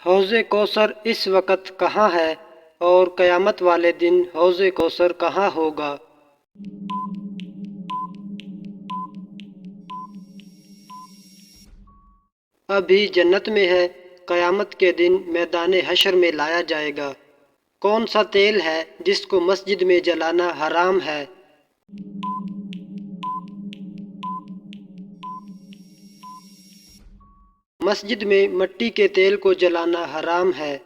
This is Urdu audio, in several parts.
حوض کوثر اس وقت کہاں ہے اور قیامت والے دن حوض کوثر کہاں ہوگا؟ ابھی جنت میں ہے، قیامت کے دن میدان حشر میں لایا جائے گا۔ کون سا تیل ہے جس کو مسجد میں جلانا حرام ہے؟ مسجد میں مٹی کے تیل کو جلانا حرام ہے۔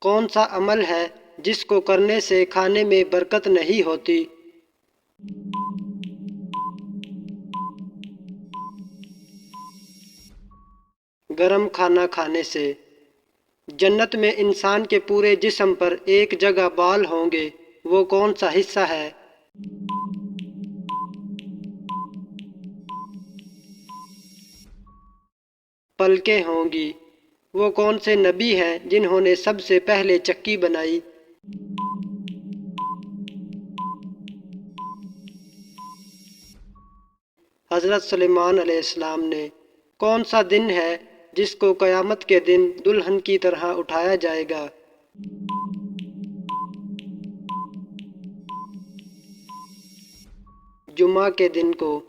کون سا عمل ہے جس کو کرنے سے کھانے میں برکت نہیں ہوتی؟ گرم کھانا کھانے سے۔ جنت میں انسان کے پورے جسم پر ایک جگہ بال ہوں گے، وہ کون سا حصہ ہے؟ پلکیں ہوں گی۔ وہ کون سے نبی ہیں جنہوں نے سب سے پہلے چکی بنائی؟ حضرت سلیمان علیہ السلام نے۔ کون سا دن ہے جس کو قیامت کے دن دلہن کی طرح اٹھایا جائے گا؟ جمعہ کے دن کو۔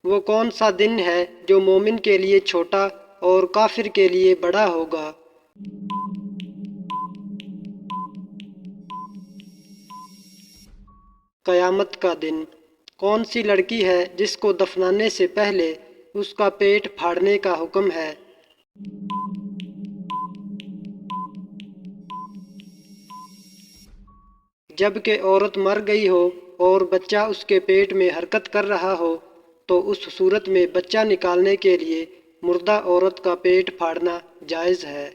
وہ کون سا دن ہے جو مومن کے لیے چھوٹا اور کافر کے لیے بڑا ہوگا؟ قیامت کا دن۔ کون سی لڑکی ہے جس کو دفنانے سے پہلے اس کا پیٹ پھاڑنے کا حکم ہے؟ جب کہ عورت مر گئی ہو اور بچہ اس کے پیٹ میں حرکت کر رہا ہو تو اس صورت میں بچہ نکالنے کے لیے مردہ عورت کا پیٹ پھاڑنا جائز ہے۔